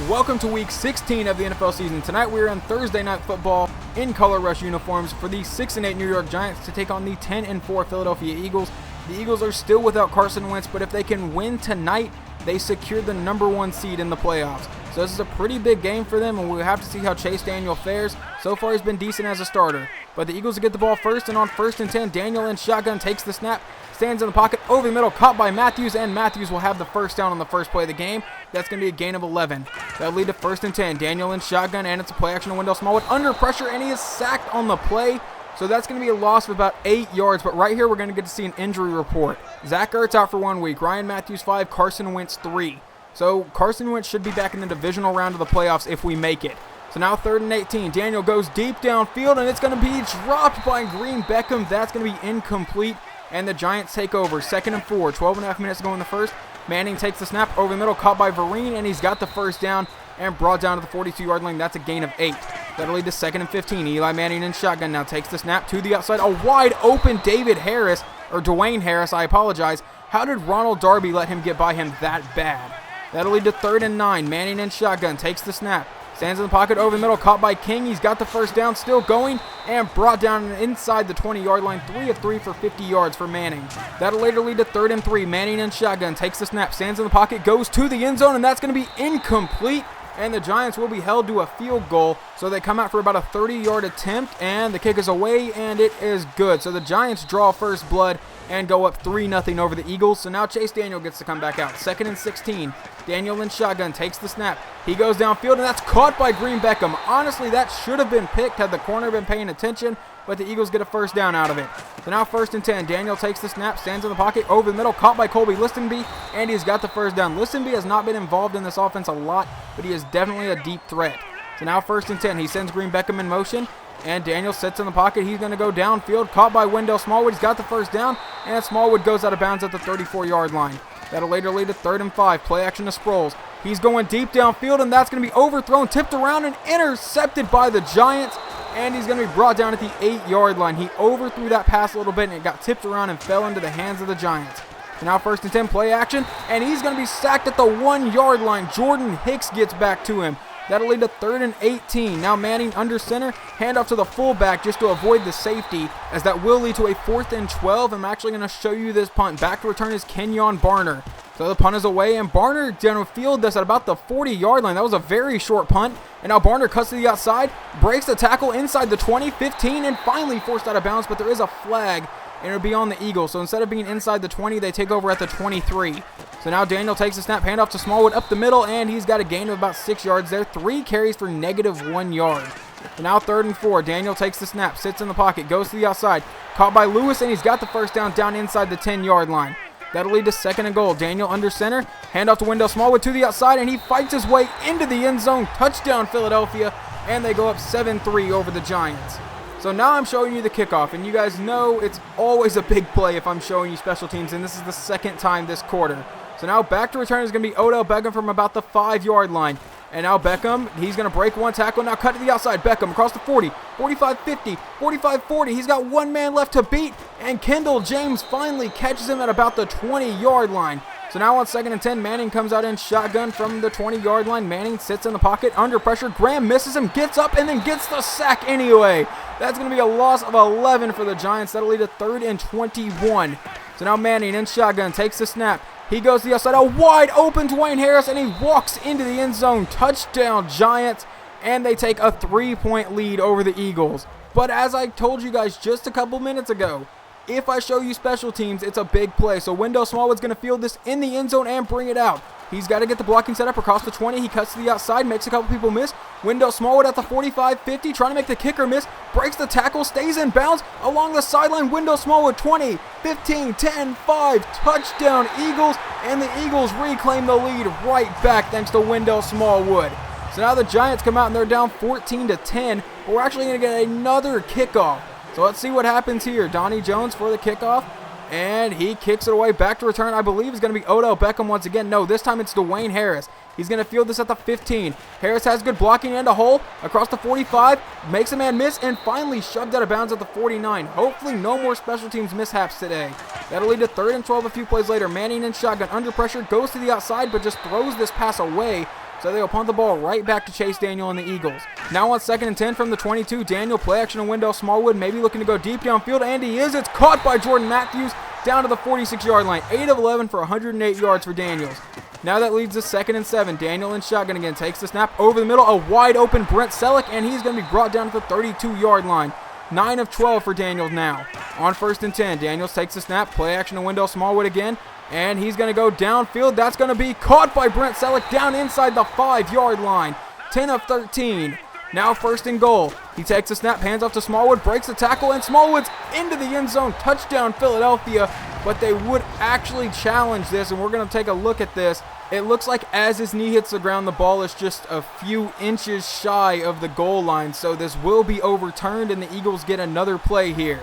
Welcome to week 16 of the NFL season. Tonight we are on Thursday Night Football in Color Rush uniforms for the 6-8 New York Giants to take on the 10-4 Philadelphia Eagles. The Eagles are still without Carson Wentz, but if they can win tonight, they secure the #1 seed in the playoffs. So this is a pretty big game for them, and we'll have to see how Chase Daniel fares. So far he's been decent as a starter. But the Eagles will get the ball first, and on 1st and 10, Daniel in shotgun takes the snap, stands in the pocket, over the middle, caught by Matthews, and Matthews will have the first down on the first play of the game. That's going to be a gain of 11. That'll lead to 1st and 10. Daniel in shotgun, and it's a play action to Wendell Smallwood under pressure, and he is sacked on the play. So that's going to be a loss of about 8 yards, but right here we're going to get to see an injury report. Zach Ertz out for 1 week, Ryan Matthews 5, Carson Wentz 3. So Carson Wentz should be back in the divisional round of the playoffs if we make it. So now 3rd and 18. Daniel goes deep downfield, and it's going to be dropped by Green Beckham. That's going to be incomplete, and the Giants take over. 2nd and 4, 12.5 minutes to go in the first. Manning takes the snap over the middle, caught by Vereen, and he's got the first down and brought down to the 42-yard line. That's a gain of 8. That'll lead to 2nd and 15. Eli Manning in shotgun now takes the snap to the outside. A wide open Dwayne Harris, I apologize. How did Ronald Darby let him get by him that bad? That'll lead to 3rd and 9. Manning in shotgun takes the snap. Stands in the pocket over the middle, caught by King. He's got the first down, still going, and brought down inside the 20-yard line. 3 of 3 for 50 yards for Manning. That'll later lead to 3rd and 3. Manning in shotgun takes the snap, stands in the pocket, goes to the end zone, and that's going to be incomplete. And the Giants will be held to a field goal, so they come out for about a 30-yard attempt, and the kick is away, and it is good. So the Giants draw first blood and go up 3-0 over the Eagles. So now Chase Daniel gets to come back out. 2nd and 16. Daniel in shotgun takes the snap. He goes downfield, and that's caught by Green Beckham. Honestly, that should have been picked had the corner been paying attention, but the Eagles get a first down out of it. So now 1st and 10. Daniel takes the snap, stands in the pocket, over the middle, caught by Colby Listenby, and he's got the first down. Listenby has not been involved in this offense a lot, but he is definitely a deep threat. So now 1st and 10. He sends Green Beckham in motion, and Daniel sits in the pocket. He's going to go downfield, caught by Wendell Smallwood. He's got the first down, and Smallwood goes out of bounds at the 34-yard line. That'll later lead to 3rd and 5. Play action to Sproles. He's going deep downfield, and that's going to be overthrown, tipped around, and intercepted by the Giants. And he's going to be brought down at the 8-yard line. He overthrew that pass a little bit, and it got tipped around and fell into the hands of the Giants. So now 1st and 10, play action, and he's going to be sacked at the 1-yard line. Jordan Hicks gets back to him. That'll lead to 3rd and 18. Now Manning under center, handoff to the fullback just to avoid the safety, as that will lead to a 4th and 12. I'm actually going to show you this punt. Back to return is Kenyon Barner. So the punt is away, and Barner down field this at about the 40-yard line. That was a very short punt, and now Barner cuts to the outside, breaks the tackle inside the 20, 15, and finally forced out of bounds, but there is a flag, and it'll be on the Eagles. So instead of being inside the 20, they take over at the 23. So now Daniel takes the snap, handoff to Smallwood up the middle, and he's got a gain of about 6 yards there. 3 carries for -1 yard. So now 3rd and 4. Daniel takes the snap, sits in the pocket, goes to the outside, caught by Lewis, and he's got the first down inside the 10-yard line. That'll lead to 2nd and goal. Daniel under center, handoff to Wendell Smallwood to the outside, and he fights his way into the end zone. Touchdown Philadelphia, and they go up 7-3 over the Giants. So now I'm showing you the kickoff, and you guys know it's always a big play if I'm showing you special teams, and this is the 2nd time this quarter. So now back to return is going to be Odell Beckham from about the 5-yard line. And now Beckham, he's going to break one tackle, now cut to the outside. Beckham across the 40, 45-50, 45-40. He's got one man left to beat, and Kendall James finally catches him at about the 20-yard line. So now on 2nd and 10, Manning comes out in shotgun from the 20-yard line. Manning sits in the pocket under pressure. Graham misses him, gets up, and then gets the sack anyway. That's going to be a loss of 11 for the Giants. That'll lead to 3rd and 21. So now Manning in shotgun takes the snap. He goes to the outside, a wide open Dwayne Harris, and he walks into the end zone. Touchdown Giants, and they take a 3-point lead over the Eagles. But as I told you guys just a couple minutes ago, if I show you special teams, it's a big play. So Wendell Smallwood's going to field this in the end zone and bring it out. He's got to get the blocking set up across the 20. He cuts to the outside, makes a couple people miss. Wendell Smallwood at the 45-50, trying to make the kicker miss. Breaks the tackle, stays in bounds. Along the sideline, Wendell Smallwood, 20, 15, 10, 5. Touchdown Eagles, and the Eagles reclaim the lead right back thanks to Wendell Smallwood. So now the Giants come out and they're down 14-10, but we're actually going to get another kickoff. So let's see what happens here. Donnie Jones for the kickoff. And he kicks it away. Back to return, I believe, is going to be Odell Beckham once again. No, this time it's Dwayne Harris. He's going to field this at the 15. Harris has good blocking and a hole across the 45. Makes a man miss and finally shoved out of bounds at the 49. Hopefully no more special teams mishaps today. That'll lead to 3rd and 12 a few plays later. Manning in shotgun under pressure. Goes to the outside but just throws this pass away. So they will punt the ball right back to Chase Daniel and the Eagles. Now on 2nd and 10 from the 22, Daniel play action to Wendell Smallwood, maybe looking to go deep downfield, and he is. It's caught by Jordan Matthews down to the 46-yard line. 8 of 11 for 108 yards for Daniels. Now that leads to 2nd and 7. Daniel in shotgun again, takes the snap over the middle, a wide open Brent Selleck, and he's going to be brought down to the 32-yard line. 9 of 12 for Daniels now. On 1st and 10, Daniels takes the snap, play action to Wendell Smallwood again, and he's going to go downfield. That's going to be caught by Brent Selleck down inside the 5-yard line. 10 of 13. Now 1st and goal. He takes the snap, hands off to Smallwood, breaks the tackle, and Smallwood's into the end zone. Touchdown Philadelphia, but they would actually challenge this, and we're going to take a look at this. It looks like as his knee hits the ground, the ball is just a few inches shy of the goal line, so this will be overturned, and the Eagles get another play here.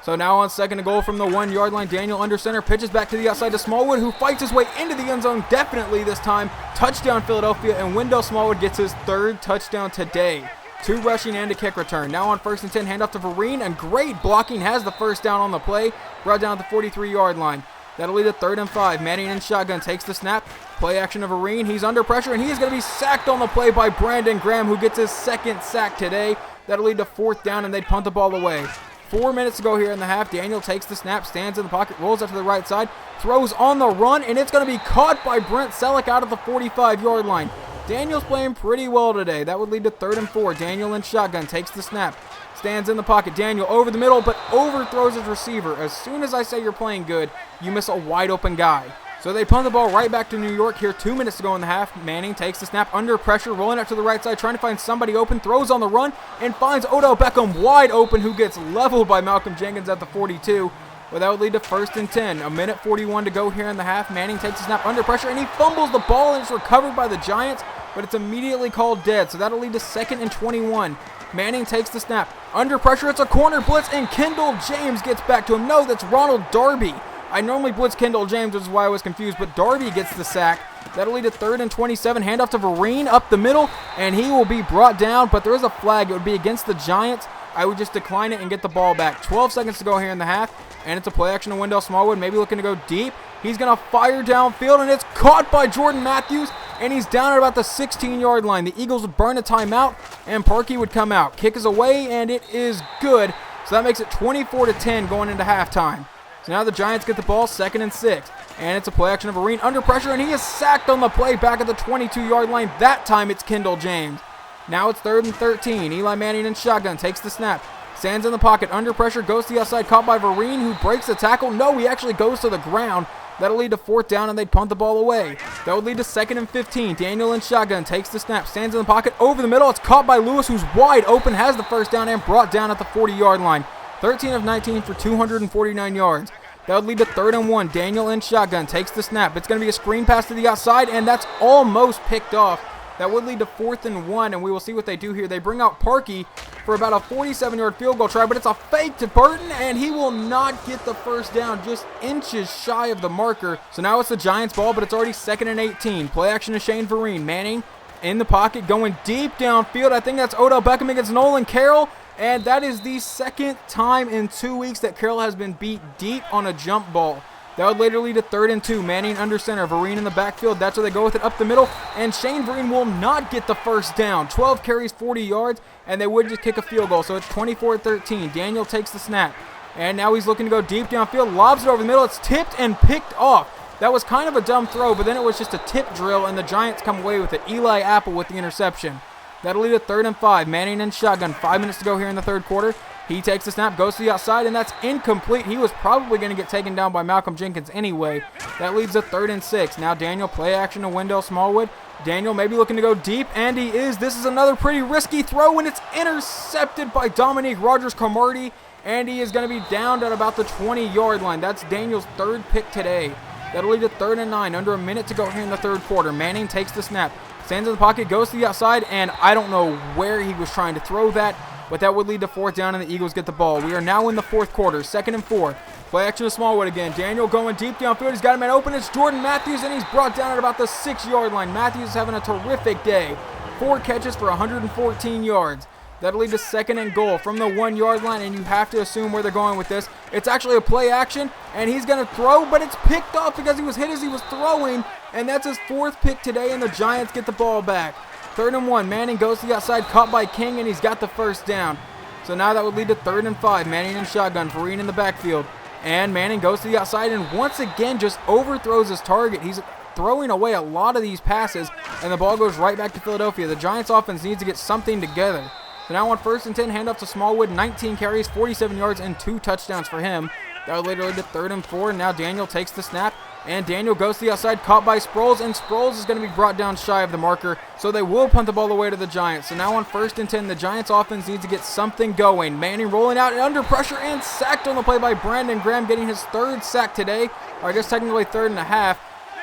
So now on 2nd and goal from the 1-yard line, Daniel under center pitches back to the outside to Smallwood, who fights his way into the end zone definitely this time. Touchdown Philadelphia, and Wendell Smallwood gets his 3rd touchdown today. 2 rushing and a kick return. Now on 1st and 10, handoff to Vereen, and great blocking has the first down on the play, brought down at the 43-yard line. That'll lead to 3rd and 5. Manning in shotgun takes the snap. Play action of Vereen. He's under pressure, and he is going to be sacked on the play by Brandon Graham, who gets his 2nd sack today. That'll lead to 4th down, and they punt the ball away. 4 minutes to go here in the half. Daniel takes the snap, stands in the pocket, rolls out to the right side, throws on the run, and it's going to be caught by Brent Selleck out of the 45-yard line. Daniel's playing pretty well today. That would lead to 3rd and 4. Daniel in shotgun takes the snap, stands in the pocket. Daniel over the middle, but overthrows his receiver. As soon as I say you're playing good, you miss a wide open guy. So they punt the ball right back to New York here. 2 minutes to go in the half. Manning takes the snap under pressure, rolling out to the right side, trying to find somebody open, throws on the run, and finds Odell Beckham wide open, who gets leveled by Malcolm Jenkins at the 42. Well, that would lead to 1st and 10. A minute 41 to go here in the half. Manning takes the snap under pressure, and he fumbles the ball, and it's recovered by the Giants, but it's immediately called dead. So that'll lead to 2nd and 21. Manning takes the snap. Under pressure, it's a corner blitz, and Kendall James gets back to him. No, that's Ronald Darby. I normally blitz Kendall James, which is why I was confused, but Darby gets the sack. That'll lead to 3rd and 27. Handoff to Vereen up the middle, and he will be brought down, but there is a flag. It would be against the Giants. I would just decline it and get the ball back. 12 seconds to go here in the half, and it's a play action to Wendell Smallwood, maybe looking to go deep. He's going to fire downfield, and it's caught by Jordan Matthews, and he's down at about the 16-yard line. The Eagles would burn a timeout, and Parkey would come out. Kick is away, and it is good. So that makes it 24-10 going into halftime. So now the Giants get the ball, 2nd and 6. And it's a play action of Vereen under pressure, and he is sacked on the play back at the 22-yard line. That time it's Kendall James. Now it's 3rd and 13. Eli Manning in shotgun, takes the snap. Stands in the pocket, under pressure, goes to the outside, caught by Vereen, who breaks the tackle. No, he actually goes to the ground. That'll lead to 4th down, and they'd punt the ball away. That would lead to 2nd and 15. Daniel in shotgun, takes the snap, stands in the pocket, over the middle. It's caught by Lewis, who's wide open, has the 1st down, and brought down at the 40-yard line. 13 of 19 for 249 yards. That would lead to 3rd and 1. Daniel in shotgun, takes the snap. It's going to be a screen pass to the outside, and that's almost picked off. That would lead to 4th and 1, and we will see what they do here. They bring out Parkey for about a 47-yard field goal try, but it's a fake to Burton, and he will not get the 1st down, just inches shy of the marker. So now it's the Giants' ball, but it's already 2nd and 18. Play action to Shane Vereen. Manning in the pocket, going deep downfield. I think that's Odell Beckham against Nolan Carroll. And that is the 2nd time in 2 weeks that Carroll has been beat deep on a jump ball. That would later lead to 3rd and 2. Manning under center. Vereen in the backfield. That's where they go with it up the middle. And Shane Vereen will not get the 1st down. 12 carries, 40 yards. And they would just kick a field goal. So it's 24-13. Daniel takes the snap. And now he's looking to go deep downfield. Lobs it over the middle. It's tipped and picked off. That was kind of a dumb throw, but then it was just a tip drill, and the Giants come away with it. Eli Apple with the interception. That'll lead to 3rd and 5. Manning in shotgun. 5 minutes to go here in the 3rd quarter. He takes the snap, goes to the outside, and that's incomplete. He was probably going to get taken down by Malcolm Jenkins anyway. That leads to 3rd and 6. Now Daniel play action to Wendell Smallwood. Daniel maybe looking to go deep, and he is. This is another pretty risky throw, and it's intercepted by Dominique Rodgers-Cromartie, and he is going to be downed at about the 20-yard line. That's Daniel's 3rd pick today. That'll lead to 3rd and 9. Under a minute to go here in the 3rd quarter. Manning takes the snap. Stands in the pocket, goes to the outside, and I don't know where he was trying to throw that, but that would lead to 4th down, and the Eagles get the ball. We are now in the 4th quarter, 2nd and 4. Play action to Smallwood again. Daniel going deep downfield. He's got a man open. It's Jordan Matthews, and he's brought down at about the 6-yard line. Matthews is having a terrific day. 4 catches for 114 yards. That'll lead to 2nd and goal from the 1-yard line, and you have to assume where they're going with this. It's actually a play action, and he's going to throw, but it's picked off because he was hit as he was throwing, and that's his 4th pick today, and the Giants get the ball back. 3rd and 1. Manning goes to the outside, caught by King, and he's got the first down. So now that would lead to 3rd and 5. Manning in shotgun, Vereen in the backfield. And Manning goes to the outside and once again just overthrows his target. He's throwing away a lot of these passes, and the ball goes right back to Philadelphia. The Giants offense needs to get something together. So now on 1st and 10, handoff to Smallwood, 19 carries, 47 yards, and 2 touchdowns for him. That would later lead to 3rd and 4, and now Daniel takes the snap, and Daniel goes to the outside, caught by Sproles, and Sproles is going to be brought down shy of the marker, so they will punt the ball away to the Giants. So now on 1st and 10, the Giants offense needs to get something going. Manning rolling out and under pressure and sacked on the play by Brandon Graham, getting his 3rd sack today, or I guess technically 3rd and a half.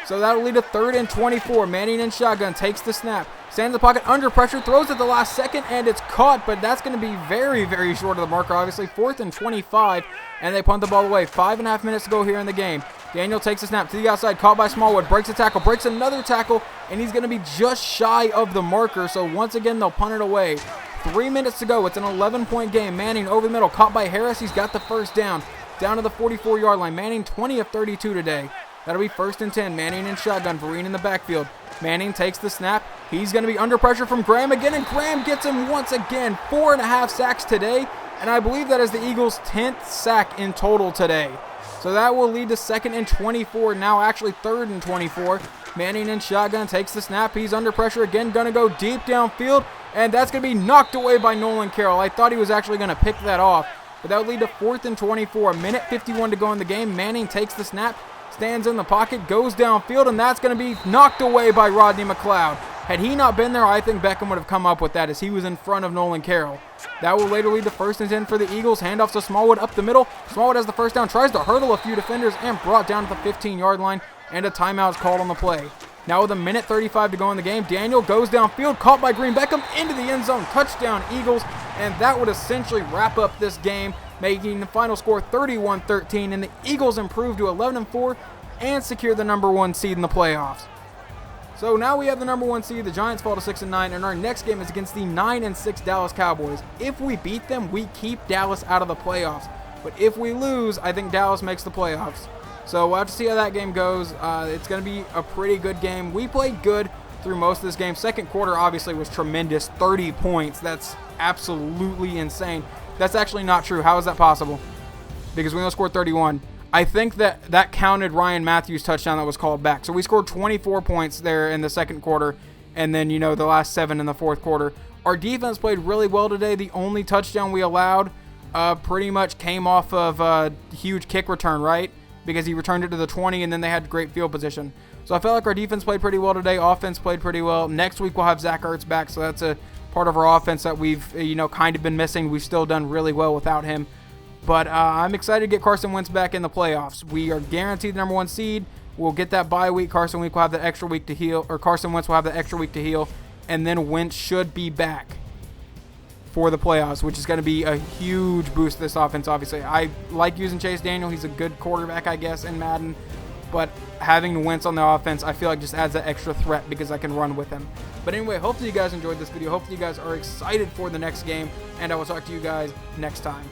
So that'll lead to 3rd and 24. Manning in shotgun, takes the snap, stands in the pocket, under pressure, throws at the last second, and it's caught, but that's going to be very, very short of the marker, obviously. 4th and 25, and they punt the ball away. 5.5 minutes to go here in the game. Daniel takes the snap to the outside, caught by Smallwood, breaks a tackle, breaks another tackle, and he's going to be just shy of the marker, so once again, they'll punt it away. 3 minutes to go. It's an 11-point game. Manning over the middle, caught by Harris. He's got the first down to the 44-yard line. Manning 20 of 32 today. That'll be 1st and 10. Manning in shotgun. Vereen in the backfield. Manning takes the snap. He's going to be under pressure from Graham again, and Graham gets him once again. 4.5 sacks today, and I believe that is the Eagles' 10th sack in total today. So that will lead to 2nd and 24. Now actually 3rd and 24. Manning in shotgun takes the snap. He's under pressure again. Going to go deep downfield, and that's going to be knocked away by Nolan Carroll. I thought he was actually going to pick that off, but that would lead to 4th and 24. 1:51 to go in the game. Manning takes the snap, stands in the pocket, goes downfield, and that's going to be knocked away by Rodney McLeod. Had he not been there, I think Beckham would have come up with that as he was in front of Nolan Carroll. That will later lead to 1st and 10 for the Eagles. Handoffs to Smallwood up the middle. Smallwood has the first down, tries to hurdle a few defenders, and brought down to the 15-yard line, and a timeout is called on the play. Now with 1:35 to go in the game, Daniel goes downfield, caught by Green Beckham, into the end zone. Touchdown, Eagles, and that would essentially wrap up this game, making the final score 31-13, and the Eagles improve to 11-4 and secure the number 1 seed in the playoffs. So now we have the number 1 seed. The Giants fall to 6-9, and our next game is against the 9-6 Dallas Cowboys. If we beat them, we keep Dallas out of the playoffs. But if we lose, I think Dallas makes the playoffs. So we'll have to see how that game goes. It's going to be a pretty good game. We played good through most of this game. Second quarter obviously was tremendous. 30 points. That's absolutely insane. That's actually not true. How is that possible? Because we only scored 31. I think that counted Ryan Matthews' touchdown that was called back. So we scored 24 points there in the second quarter, and then, the last 7 in the fourth quarter. Our defense played really well today. The only touchdown we allowed pretty much came off of a huge kick return, right? Because he returned it to the 20, and then they had great field position. So I felt like our defense played pretty well today. Offense played pretty well. Next week we'll have Zach Ertz back, so that's a part of our offense that we've, kind of been missing. We've still done really well without him. But I'm excited to get Carson Wentz back in the playoffs. We are guaranteed the number 1 seed. We'll get that bye week. Carson Wentz will have the extra week to heal, and then Wentz should be back for the playoffs, which is going to be a huge boost to this offense, obviously. I like using Chase Daniel. He's a good quarterback, I guess, in Madden. But having Wentz on the offense, I feel like just adds that extra threat because I can run with him. But anyway, hopefully you guys enjoyed this video. Hopefully you guys are excited for the next game, and I will talk to you guys next time.